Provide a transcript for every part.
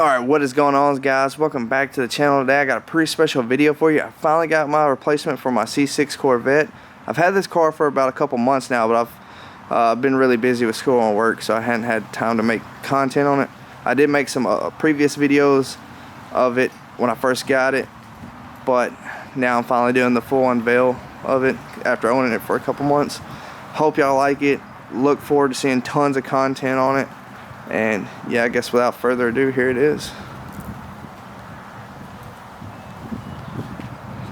Alright, what is going on, guys? Welcome back to the channel today. I got a pretty special video for you. I finally got my replacement for my C6 Corvette. I've had this car for about a couple months now, but I've been really busy with school and work, so I hadn't had time to make content on it. I did make some previous videos of it when I first got it, but now I'm finally doing the full unveil of it after owning it for a couple months. Hope y'all like it. Look forward to seeing tons of content on it. And yeah, I guess without further ado, here it is.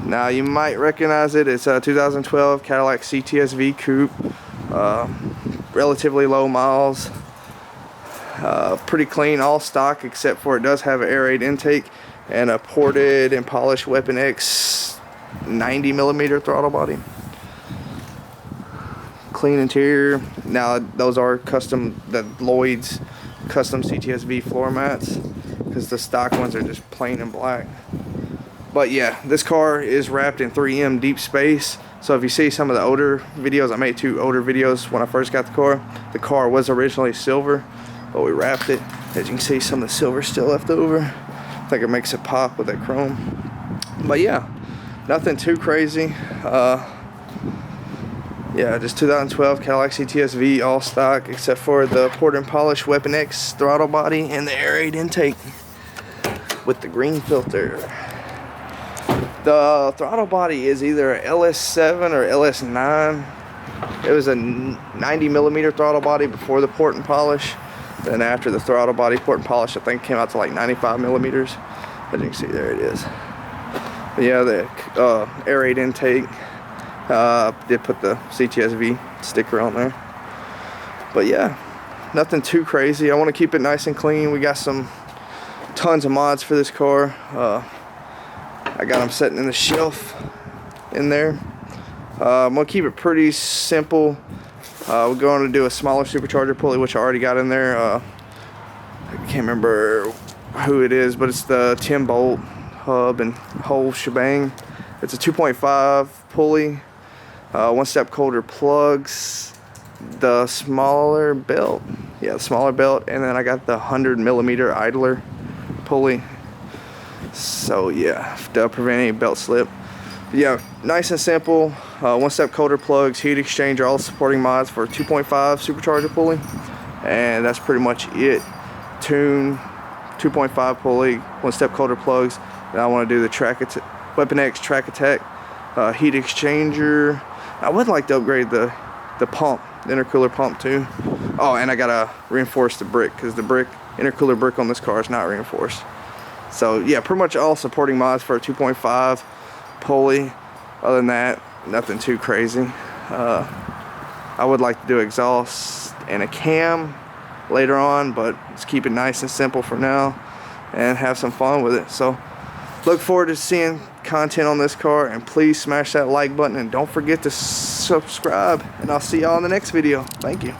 Now you might recognize it. It's a 2012 Cadillac CTS-V coupe. Relatively low miles. Pretty clean, all stock, except for it does have an air raid intake and a ported and polished Weapon X 90mm throttle body. Clean interior. Now those are custom, the Lloyd's custom CTS-V floor mats, because the stock ones are just plain and black. But yeah, this car is wrapped in 3M deep space. So if you see some of the older videos, I made 2 older videos when I first got the car was originally silver, but we wrapped it. As you can see, some of the silver still left over. I think it makes it pop with that chrome. But yeah, nothing too crazy. Yeah, just 2012 Cadillac CTS-V, all stock, except for the ported and polished Weapon X throttle body and the air raid intake with the green filter. The throttle body is either a LS7 or LS9. It was a 90mm throttle body before the port and polish. Then after the throttle body port and polish, I think it came out to like 95mm. As you can see, there it is. But yeah, the air raid intake. Did put the CTS-V sticker on there. But yeah, nothing too crazy. I want to keep it nice and clean. We got tons of mods for this car. I got them sitting in the shelf in there. I'm going to keep it pretty simple. We're going to do a smaller supercharger pulley, which I already got in there. I can't remember who it is, but it's the 10-bolt hub and whole shebang. It's a 2.5 pulley. 1-step colder plugs, the smaller belt, the smaller belt, and then I got the 100mm idler pulley. So yeah, to prevent any belt slip. But yeah, nice and simple. 1-step colder plugs, heat exchanger, all supporting mods for 2.5 supercharger pulley, and that's pretty much it. Tune, 2.5 pulley, 1-step colder plugs, and I want to do the Weapon X track attack heat exchanger. I would like to upgrade the pump, the intercooler pump too. Oh, and I gotta reinforce the brick, because the intercooler brick on this car is not reinforced. So yeah, pretty much all supporting mods for a 2.5 pulley. Other than that, nothing too crazy. I would like to do exhaust and a cam later on, but let's keep it nice and simple for now and have some fun with it. So look forward to seeing content on this car, and please smash that like button and don't forget to subscribe, and I'll see y'all in the next video. Thank you.